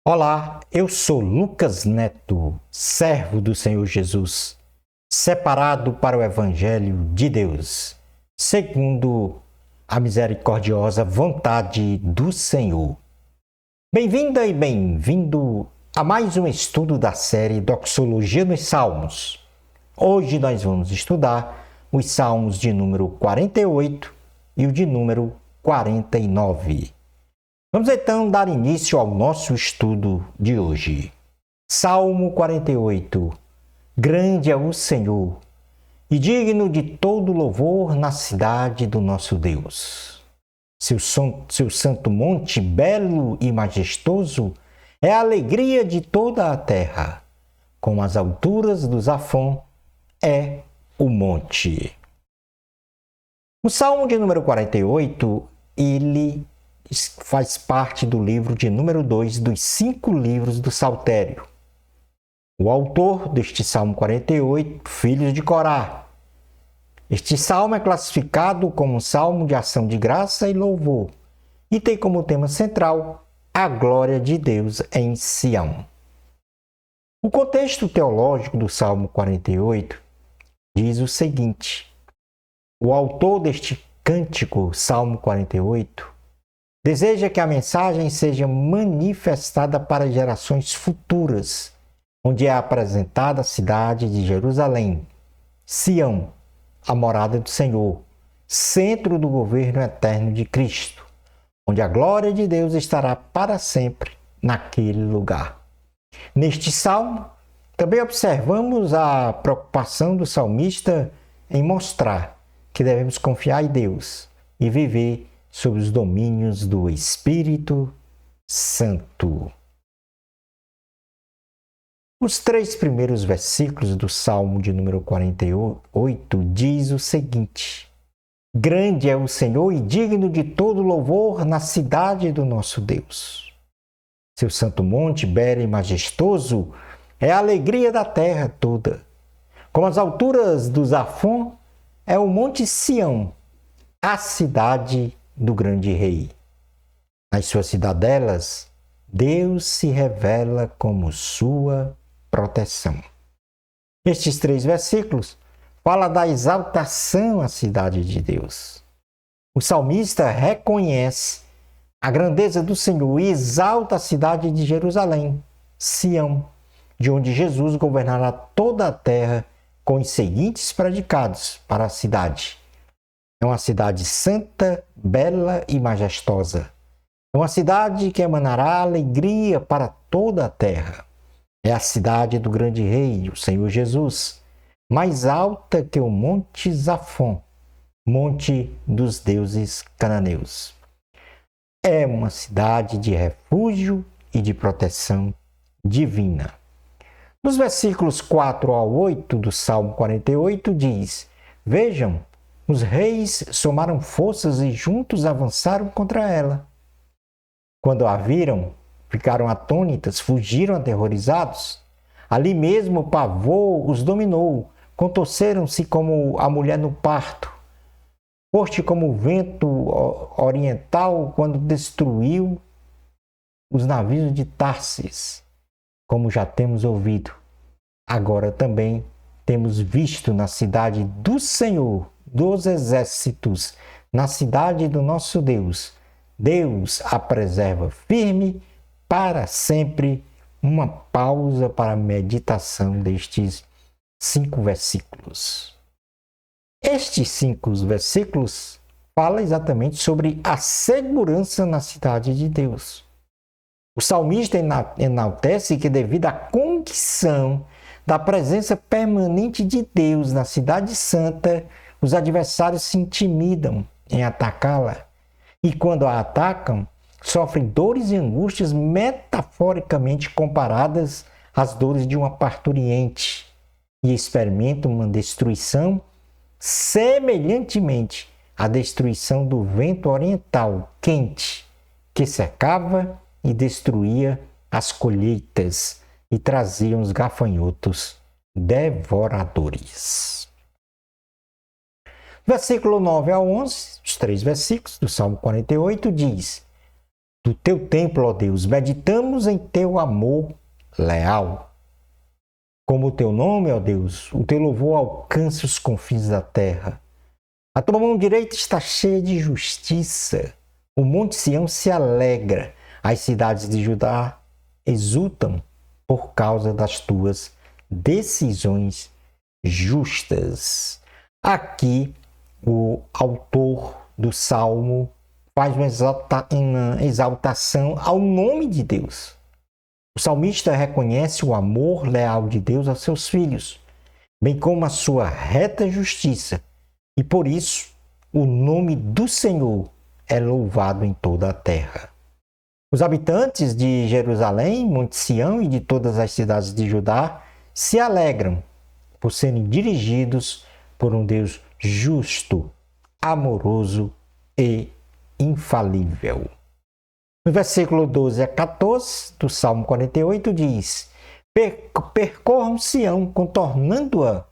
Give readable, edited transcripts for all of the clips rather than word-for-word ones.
Olá, eu sou Lucas Neto, servo do Senhor Jesus, separado para o Evangelho de Deus, segundo a misericordiosa vontade do Senhor. Bem-vinda e bem-vindo a mais um estudo da série Doxologia nos Salmos. Hoje nós vamos estudar os Salmos de número 48 e o de número 49. Vamos então dar início ao nosso estudo de hoje. Salmo 48. Grande é o Senhor e digno de todo louvor na cidade do nosso Deus. Seu santo monte, belo e majestoso, é a alegria de toda a terra. Com as alturas do Zafon é o monte. O Salmo de número 48, ele faz parte do livro de número 2 dos 5 livros do Saltério. O autor deste Salmo 48, filhos de Corá. Este salmo é classificado como um salmo de ação de graça e louvor e tem como tema central a glória de Deus em Sião. O contexto teológico do Salmo 48 diz o seguinte: o autor deste cântico, Salmo 48, deseja que a mensagem seja manifestada para gerações futuras, onde é apresentada a cidade de Jerusalém, Sião, a morada do Senhor, centro do governo eterno de Cristo, onde a glória de Deus estará para sempre naquele lugar. Neste salmo, também observamos a preocupação do salmista em mostrar que devemos confiar em Deus e viver sob os domínios do Espírito Santo. Os 3 primeiros versículos do Salmo de número 48 diz o seguinte: grande é o Senhor e digno de todo louvor na cidade do nosso Deus. Seu santo monte, belo e majestoso, é a alegria da terra toda. Como as alturas do Zafon, é o monte Sião, a cidade do grande rei. Nas suas cidadelas, Deus se revela como sua proteção. Estes 3 versículos falam da exaltação à cidade de Deus. O salmista reconhece a grandeza do Senhor e exalta a cidade de Jerusalém, Sião, de onde Jesus governará toda a terra com os seguintes predicados para a cidade: é uma cidade santa, bela e majestosa. É uma cidade que emanará alegria para toda a terra. É a cidade do grande rei, o Senhor Jesus, mais alta que o monte Zafon, monte dos deuses cananeus. É uma cidade de refúgio e de proteção divina. Nos versículos 4 ao 8 do Salmo 48 diz: vejam, os reis somaram forças e juntos avançaram contra ela. Quando a viram, ficaram atônitas, fugiram aterrorizados. Ali mesmo o pavor os dominou, contorceram-se como a mulher no parto. Foste como o vento oriental quando destruiu os navios de Tarsis, como já temos ouvido. Agora também temos visto na cidade do Senhor dos exércitos, na cidade do nosso Deus. Deus a preserva firme para sempre. Uma pausa para a meditação destes 5 versículos. Estes 5 versículos falam exatamente sobre a segurança na cidade de Deus. O salmista enaltece que devido à condição da presença permanente de Deus na cidade santa, os adversários se intimidam em atacá-la e, quando a atacam, sofrem dores e angústias metaforicamente comparadas às dores de uma parturiente e experimentam uma destruição semelhantemente à destruição do vento oriental quente que secava e destruía as colheitas e trazia os gafanhotos devoradores. Versículo 9 ao 11, os 3 versículos do Salmo 48 diz: do teu templo, ó Deus, meditamos em teu amor leal. Como o teu nome, ó Deus, o teu louvor alcança os confins da terra. A tua mão direita está cheia de justiça. O monte Sião se alegra. As cidades de Judá exultam por causa das tuas decisões justas. Aqui, o autor do Salmo faz uma exaltação ao nome de Deus. O salmista reconhece o amor leal de Deus aos seus filhos, bem como a sua reta justiça, e por isso o nome do Senhor é louvado em toda a terra. Os habitantes de Jerusalém, Monte Sião e de todas as cidades de Judá se alegram por serem dirigidos por um Deus justo, amoroso e infalível. No versículo 12 a 14 do Salmo 48 diz: percorram Sião, contornando-a,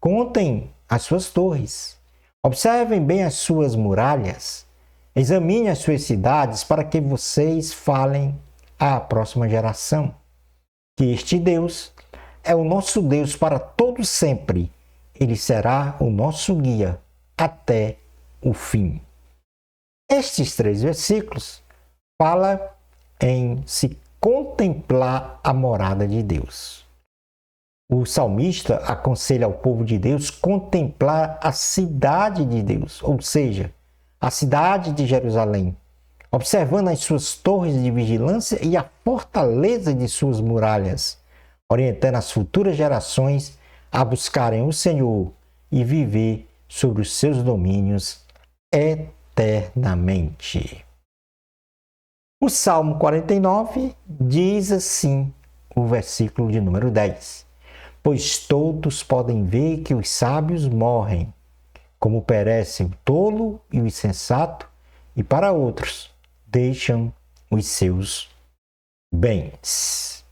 contem as suas torres, observem bem as suas muralhas, examinem as suas cidades para que vocês falem à próxima geração que este Deus é o nosso Deus para todo sempre. Ele será o nosso guia até o fim. Estes 3 versículos falam em se contemplar a morada de Deus. O salmista aconselha ao povo de Deus contemplar a cidade de Deus, ou seja, a cidade de Jerusalém, observando as suas torres de vigilância e a fortaleza de suas muralhas, orientando as futuras gerações a buscarem o Senhor e viver sobre os seus domínios eternamente. O Salmo 49 diz assim, o versículo de número 10: pois todos podem ver que os sábios morrem, como perecem o tolo e o insensato, e para outros deixam os seus bens.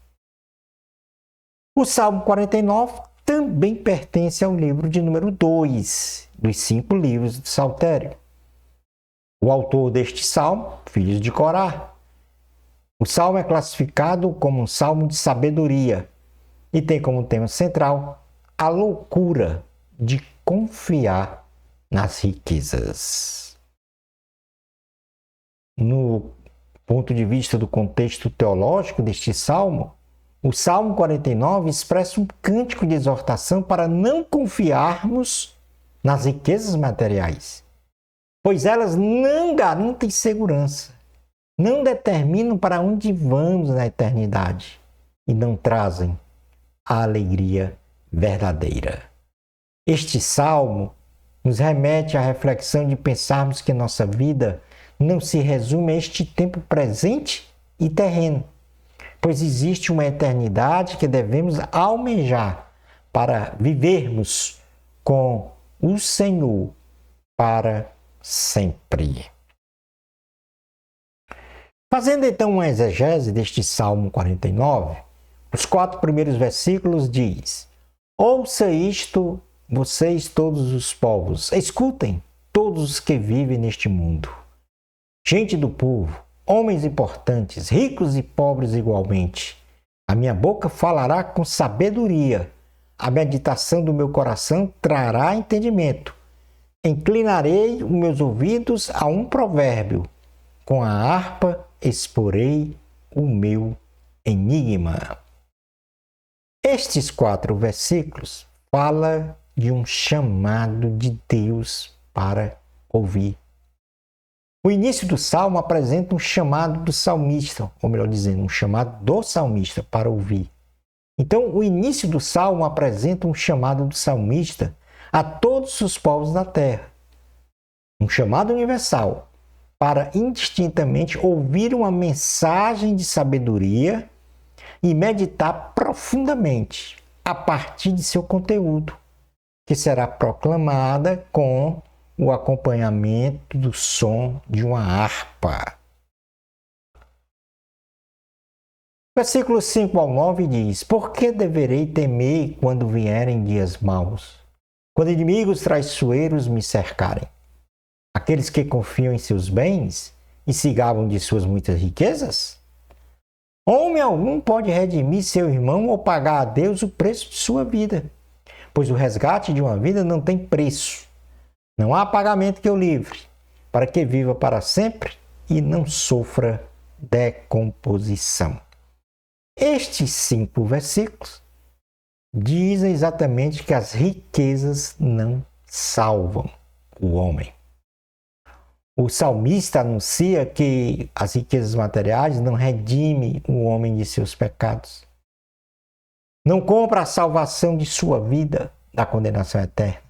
O Salmo 49 também pertence ao livro de número 2 dos 5 livros do Saltério. O autor deste salmo, filhos de Corá. O salmo é classificado como um salmo de sabedoria e tem como tema central a loucura de confiar nas riquezas. No ponto de vista do contexto teológico deste salmo, o Salmo 49 expressa um cântico de exortação para não confiarmos nas riquezas materiais, pois elas não garantem segurança, não determinam para onde vamos na eternidade e não trazem a alegria verdadeira. Este salmo nos remete à reflexão de pensarmos que nossa vida não se resume a este tempo presente e terreno, pois existe uma eternidade que devemos almejar para vivermos com o Senhor para sempre. Fazendo então uma exegese deste Salmo 49, os 4 primeiros versículos diz: ouça isto, vocês todos os povos, escutem todos os que vivem neste mundo. Gente do povo, homens importantes, ricos e pobres igualmente. A minha boca falará com sabedoria, a meditação do meu coração trará entendimento. Inclinarei os meus ouvidos a um provérbio, com a harpa exporei o meu enigma. Estes 4 versículos falam de um chamado de Deus para ouvir. O início do salmo apresenta um chamado do salmista, ou melhor dizendo, um chamado do salmista para ouvir. Então, o início do salmo apresenta um chamado do salmista a todos os povos da terra. Um chamado universal para indistintamente ouvir uma mensagem de sabedoria e meditar profundamente a partir de seu conteúdo, que será proclamada com o acompanhamento do som de uma harpa. Versículos 5 ao 9 diz: por que deverei temer quando vierem dias maus? Quando inimigos traiçoeiros me cercarem? Aqueles que confiam em seus bens e se gabam de suas muitas riquezas? Homem algum pode redimir seu irmão ou pagar a Deus o preço de sua vida, pois o resgate de uma vida não tem preço. Não há pagamento que o livre, para que viva para sempre e não sofra decomposição. Estes 5 versículos dizem exatamente que as riquezas não salvam o homem. O salmista anuncia que as riquezas materiais não redimem o homem de seus pecados. Não compra a salvação de sua vida da condenação eterna.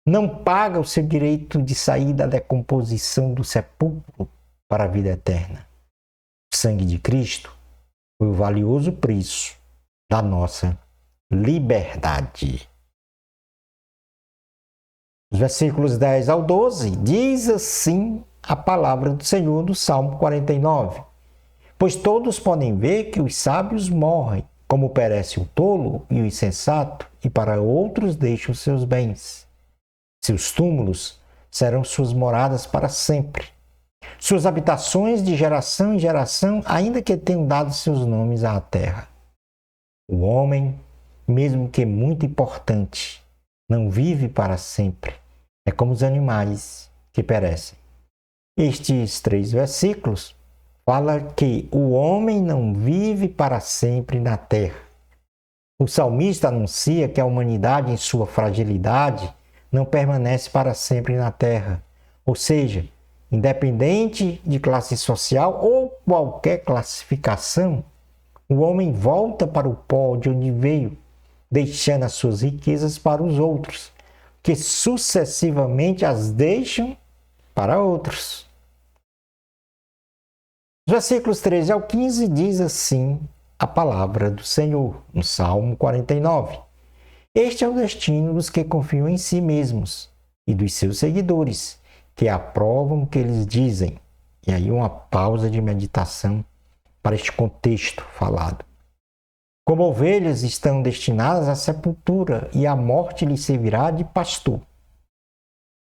Não paga o seu direito de sair da decomposição do sepulcro para a vida eterna. O sangue de Cristo foi o valioso preço da nossa liberdade. Os versículos 10 ao 12 diz assim a palavra do Senhor do Salmo 49. Pois todos podem ver que os sábios morrem, como perece o tolo e o insensato, e para outros deixam seus bens. Seus túmulos serão suas moradas para sempre. Suas habitações de geração em geração, ainda que tenham dado seus nomes à terra. O homem, mesmo que muito importante, não vive para sempre. É como os animais que perecem. Estes 3 versículos falam que o homem não vive para sempre na terra. O salmista anuncia que a humanidade, em sua fragilidade, não permanece para sempre na terra. Ou seja, independente de classe social ou qualquer classificação, o homem volta para o pó de onde veio, deixando as suas riquezas para os outros, que sucessivamente as deixam para outros. Os versículos 13 ao 15 diz assim a palavra do Senhor, no Salmo 49. Este é o destino dos que confiam em si mesmos e dos seus seguidores, que aprovam o que eles dizem. E aí uma pausa de meditação para este contexto falado. Como ovelhas estão destinadas à sepultura, e a morte lhes servirá de pastor.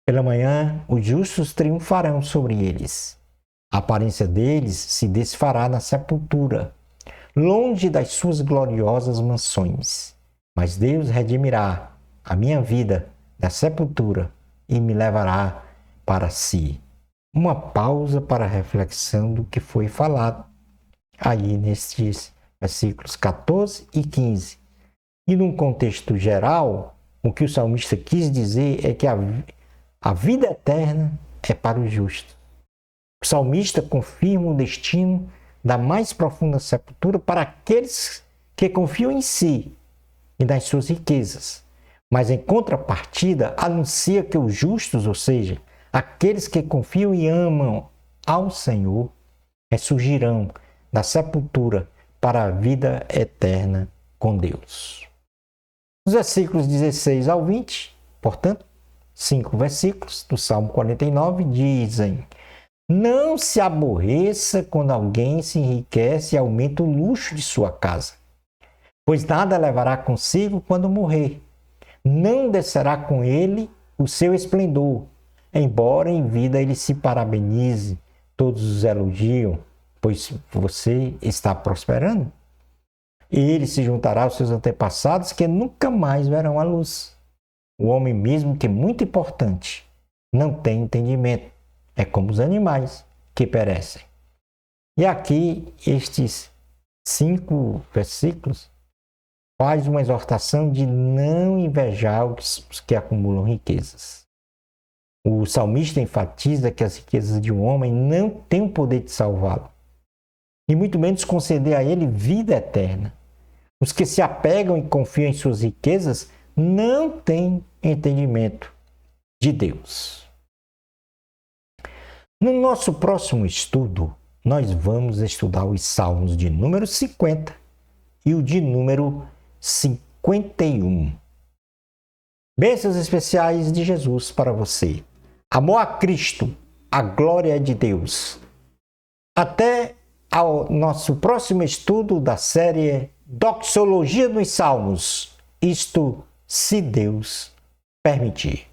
Pela manhã, os justos triunfarão sobre eles. A aparência deles se desfará na sepultura, longe das suas gloriosas mansões. Mas Deus redimirá a minha vida da sepultura e me levará para si. Uma pausa para a reflexão do que foi falado aí nestes versículos 14 e 15. E num contexto geral, o que o salmista quis dizer é que a vida eterna é para os justos. O salmista confirma o destino da mais profunda sepultura para aqueles que confiam em si e nas suas riquezas. Mas em contrapartida, anuncia que os justos, ou seja, aqueles que confiam e amam ao Senhor, ressurgirão da sepultura para a vida eterna com Deus. Os versículos 16 ao 20, portanto, 5 versículos do Salmo 49 dizem: Não se aborreça quando alguém se enriquece e aumenta o luxo de sua casa, pois nada levará consigo quando morrer. Não descerá com ele o seu esplendor, embora em vida ele se parabenize, todos os elogiam, pois você está prosperando. Ele se juntará aos seus antepassados que nunca mais verão a luz. O homem, mesmo que muito importante, não tem entendimento. É como os animais que perecem. E aqui, estes 5 versículos faz uma exortação de não invejar os que acumulam riquezas. O salmista enfatiza que as riquezas de um homem não têm o poder de salvá-lo, e muito menos conceder a ele vida eterna. Os que se apegam e confiam em suas riquezas não têm entendimento de Deus. No nosso próximo estudo, nós vamos estudar os salmos de número 50 e o de número 51. Bênçãos especiais de Jesus para você. Amor a Cristo, a glória é de Deus. Até ao nosso próximo estudo da série Doxologia dos Salmos. Isto, se Deus permitir.